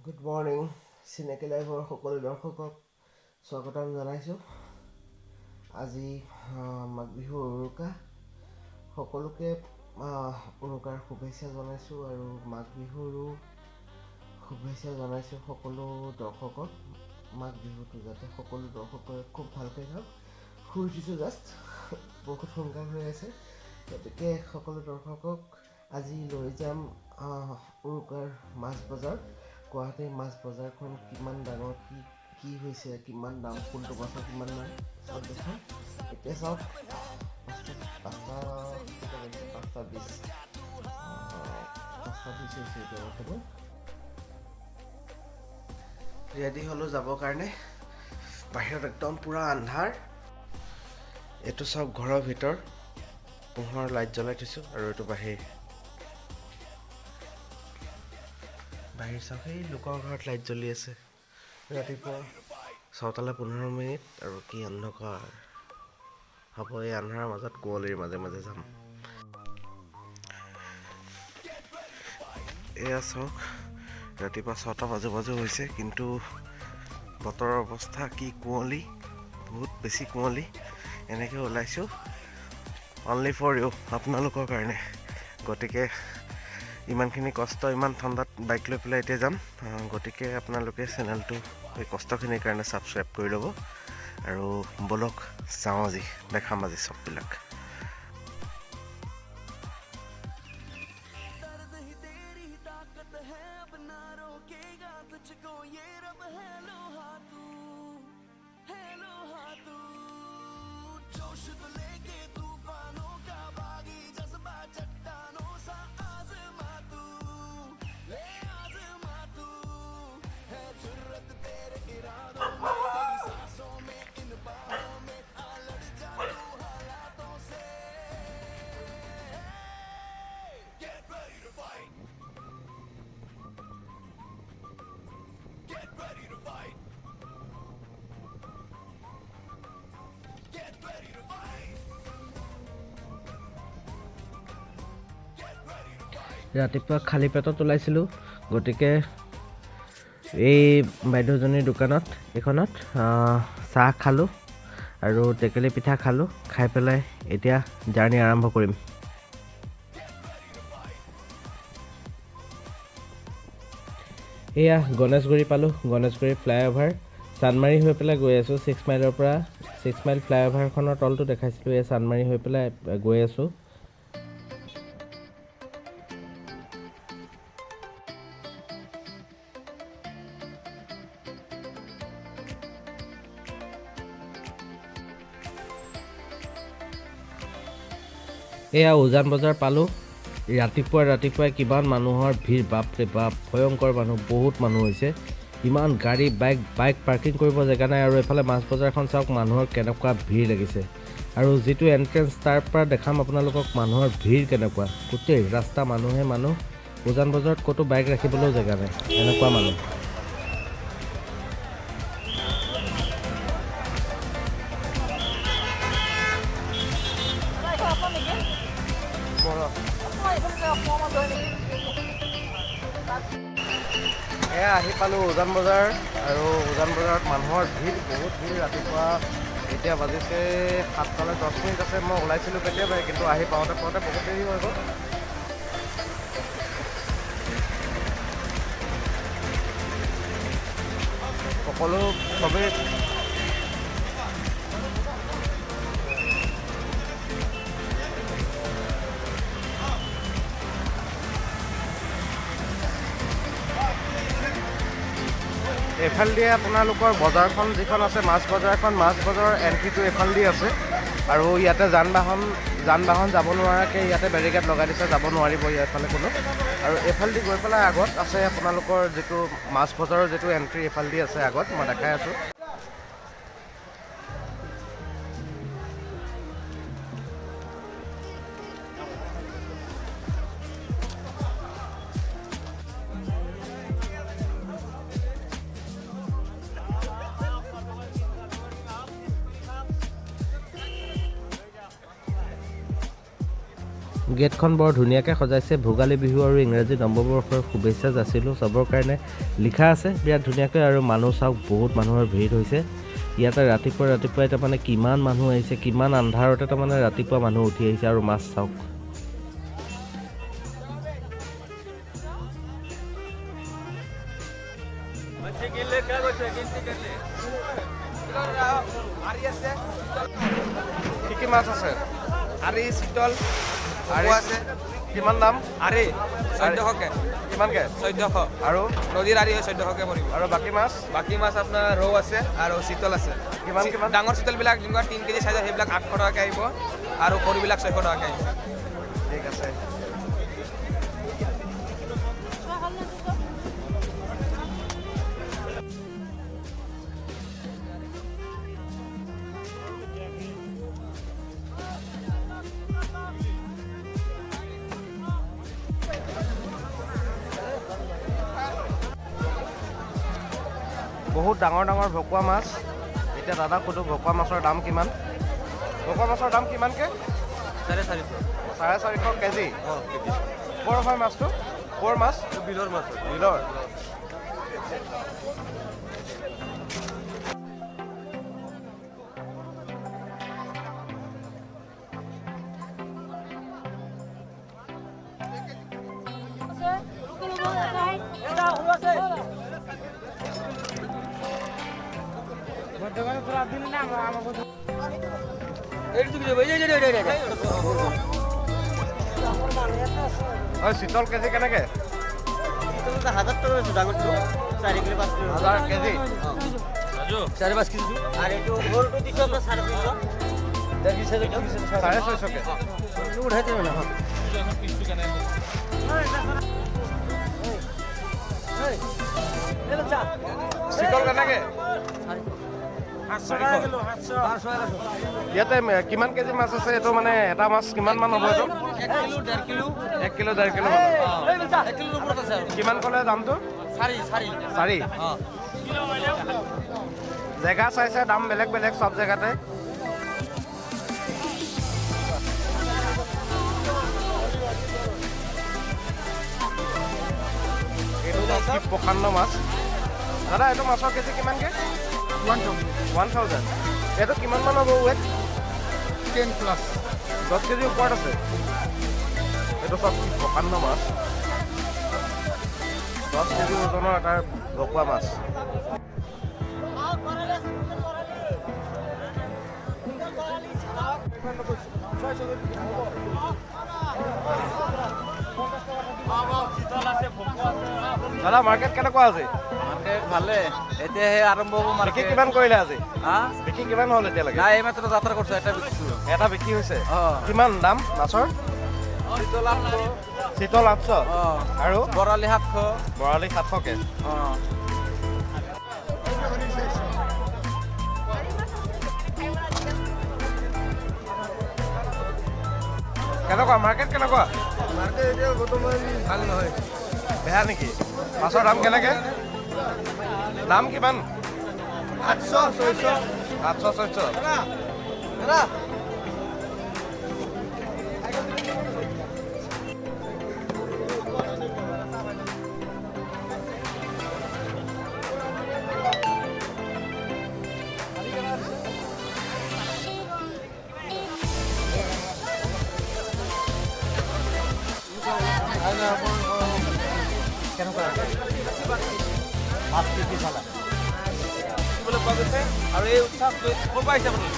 Good morning চিনাকি লাইভৰ সকলো দৰ্শকক স্বাগতম জনাইছোঁ। আজি মাঘ বিহুৰ উৰুকা, সকলোকে উৰুকাৰ শুভেচ্ছা জনাইছোঁ আৰু মাঘ বিহুৰো শুভেচ্ছা জনাইছোঁ সকলো দৰ্শকক। মাঘ বিহুটো যাতে সকলো দৰ্শকে খুব ভালকৈ যাওক। শুই উঠিছোঁ জাষ্ট, বহুত সোনকাল হৈ আছে, গতিকে সকলো দৰ্শকক আজি লৈ যাম উৰুকাৰ মাছ বজাৰ। গুৱাহাটীৰ মাছ বজাৰখন কিমান ডাঙৰ, কি হৈছে, কিমান দাম, কোনটো মাছৰ কিমান দাম চব দেখাম। এতিয়া চাওক, পাঁচটা 20 হৈছে এতিয়া বৰ্তমান। ৰেডি হ'লোঁ যাবৰ কাৰণে। বাহিৰত একদম পূৰা আন্ধাৰ। এইটো চব ঘৰৰ ভিতৰ, পোহৰৰ লাইট জ্বলাই থৈছোঁ আৰু এইটো বাহিৰ চাওক, সেই লোকৰ ঘৰত লাইট জ্বলি আছে। ৰাতিপুৱা 6:15 আৰু কি অন্ধকাৰ হ'ব। এই আন্ধাৰৰ মাজত কুঁৱলীৰ মাজে মাজে যাম। এয়া চাওক, ৰাতিপুৱা 6টা বাজু বাজু হৈছে, কিন্তু বতৰৰ অৱস্থা কি কুঁৱলী, বহুত বেছি কুঁৱলী। এনেকৈ ওলাইছোঁ অনলি ফৰ ইউ, আপোনালোকৰ কাৰণে। গতিকে ইমানখিনি কষ্ট, ইমান ঠাণ্ডাত বাইক লৈ পেলাই এতিয়া যাম। গতিকে আপোনালোকে চেনেলটো এই কষ্টখিনিৰ কাৰণে ছাবস্ক্ৰাইব কৰি ল'ব আৰু ব'লক যাওঁ, আজি দেখাম আজি চববিলাক। ৰাতিপুৱা খালী পেটত ওলাইছিলোঁ, গতিকে এই বাইদেউজনীৰ দোকানত এইখনত চাহ খালোঁ আৰু টেকেলি পিঠা খালোঁ। খাই পেলাই এতিয়া জাৰ্ণি আৰম্ভ কৰিম। এয়া গণেশগুৰি পালোঁ, গণেশগুৰি ফ্লাইঅভাৰ। চানমাৰী হৈ পেলাই গৈ আছোঁ 6 মাইলৰ পৰা। 6 মাইল ফ্লাইঅভাৰখনৰ তলটো দেখাইছিলোঁ, এয়া চানমাৰী হৈ পেলাই গৈ আছোঁ। এয়া উজান বজাৰ পালোঁ। ৰাতিপুৱাই কিমান মানুহৰ ভিৰ, বাপৰে বাপ, ভয়ংকৰ মানুহ, বহুত মানুহ হৈছে। ইমান গাড়ী, বাইক পাৰ্কিং কৰিব জেগা নাই। আৰু এইফালে মাছ বজাৰখন চাওক, মানুহৰ কেনেকুৱা ভিৰ লাগিছে। আৰু যিটো এণ্ট্ৰেঞ্চ, তাৰ পৰা দেখাম আপোনালোকক মানুহৰ ভিৰ কেনেকুৱা। গোটেই ৰাস্তা মানুহে মানুহ। উজান বজাৰত ক'তো বাইক ৰাখিবলৈও জেগা নাই, এনেকুৱা মানুহ। এয়া আহি পালোঁ উজান বজাৰ, আৰু উজান বজাৰত মানুহৰ ভিৰ, বহুত ভিৰ ৰাতিপুৱা। এতিয়া বাজিছে 7:10 আছে। মই ওলাইছিলোঁ কেতিয়াবাই, কিন্তু আহি পাওঁতে বহুত দেৰি হৈ গ'ল। চবেই এইফালেদি আপোনালোকৰ বজাৰখন যিখন আছে, মাছ বজাৰৰ এণ্ট্ৰিটো এইফালেদি আছে। আৰু ইয়াতে যান বাহন যাব নোৱাৰাকৈ ইয়াতে বেৰিকেড লগাই দিছে, যাব নোৱাৰিব এইফালে কোনো। আৰু এইফালেদি গৈ পেলাই আগত আছে আপোনালোকৰ যিটো মাছ বজাৰৰ যিটো এণ্ট্ৰি, এইফালেদি আছে আগত, মই দেখাই আছোঁ। গেটখন বৰ ধুনীয়াকৈ সজাইছে। ভোগালী বিহু আৰু ইংৰাজী নৱবৰ্ষৰ শুভেচ্ছা যাচিলোঁ চবৰ কাৰণে লিখা আছে বিৰাট ধুনীয়াকৈ। আৰু মানুহ চাওক, বহুত মানুহৰ ভিৰ হৈছে ইয়াতে। ৰাতিপুৱাই তাৰমানে কিমান মানুহ আহিছে, কিমান আন্ধাৰতে তাৰমানে ৰাতিপুৱা মানুহ উঠি আহিছে। আৰু মাছ চাওক, কি কি মাছ আছে? আৰি, চিতল আছে। কিমান দাম? আৰি 1400কে। কিমানকে? 1400। আৰু নদীৰ আৰি 1400কে পৰিব। আৰু বাকী মাছ আপোনাৰ ৰৌ আছে আৰু চিতল আছে। কিমান? ডাঙৰ চিতলবিলাক যোনবিলাক 3 কেজি চাইজৰ সেইবিলাক 800 টকাকৈ আহিব আৰু সৰুবিলাক 600 টকাকৈ আহিব। ঠিক আছে। বহুত ডাঙৰ ডাঙৰ ভকুৱা মাছ। এতিয়া দাদাক সোধোঁ ভকুৱা মাছৰ দাম কিমান? ভকুৱা মাছৰ দাম কিমানকৈ? 450। 450 কেজি? অঁ কেজি। ক'ৰ হয় মাছটো? ক'ৰ মাছ? বিলৰ মাছ। বিলৰ? চিতল কেজি কেনেকৈ? 1000 টকা ডাঙৰটো 4 কিলো 5 কিলো 1000 কেজি। 4-5 কেজি। আর একটু গোলটো দিছো আমরা 650 উঠাই দেবে না। চিতল কেনেকৈ? 700 কিলো। ইয়াতে কিমান কেজি মাছ আছে? এইটো মানে এটা মাছ কিমান মান হ'ব? এইটো 1 কিলো 1.5 কিলো। কিমান ক'লে দামটো? 4। জেগা চাইছে দাম বেলেগ বেলেগ চব জেগাতে। এইটো প্ৰকাণ্ড মাছ। দাদা এইটো মাছৰ কেজি কিমানকৈ? 1000। এইটো কিমান মান হ'ব ৱেট? 10+। 10 কেজি ওপৰত আছে। এইটো চব প্ৰকাণ্ড মাছ। 10 কেজি ওজনৰ এটা ভকুৱা মাছ। দাদা মাৰ্কেট কেনেকুৱা আছে? মাৰ্কেট ভালে, এতিয়াহে আৰম্ভ হ'ব। মাৰ্কেট কিমান কৰিলে আজি? বিক্ৰী কিমান হ'ল এতিয়ালৈকে? নাই, এইমাত্ৰ যাত্ৰা কৰিছোঁ। এটা বিক্ৰী হৈছে। কিমান দাম মাছৰ? চিতল 800 আৰু বৰালি 700। বৰালি 700কে। কেনেকুৱা মাৰ্কেট? কেনেকুৱা মাৰ্কেট? এতিয়া বৰ্তমান ভাল নহয়, বেয়া নেকি? মাছৰ দাম কেনেকৈ? দাম কিমান? 800 600। 800 600। আৰু এই উৎসৱ ক'ৰ পৰা আহিছে আপুনি?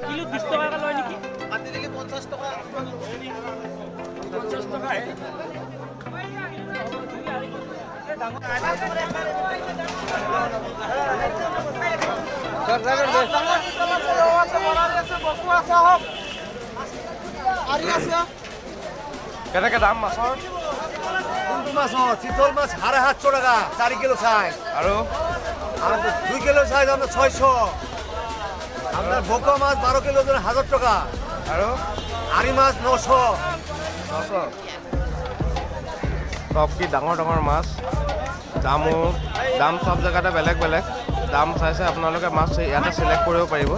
কিলো 20 টাকা লয় নেকি? কাটি দিলে 50 টাকা। 50 টাকা। কেনেকে দাম মাছৰ? কোনটো মাছ হয়? চিতল মাছ 750 টাকা 4 কিলো সাইজ। আৰু আৰ 2 কিলো সাইজ আমৰা 600। আপনাৰ বোকা মাছ 12 কিলো জন্য 1000 টাকা। আৰু আৰি মাছ 900। চব কি ডাঙৰ ডাঙৰ মাছ, দাম চব জেগাতে বেলেগ বেলেগ। দাম চাই আপোনালোকে মাছ ইয়াতে চিলেক্ট কৰিব পাৰিব।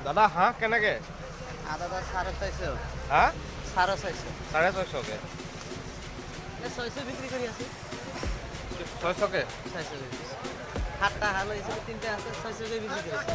দাদা হাঁহ কেনেকে? দাদা 650। হা 650। 650কে? 600 বিক্ৰি কৰি আছে। 600কে? 600 বিক্ৰি। 7টা হাল হয়েছে, 3টা আছে 600 বিক্ৰি কৰেছে।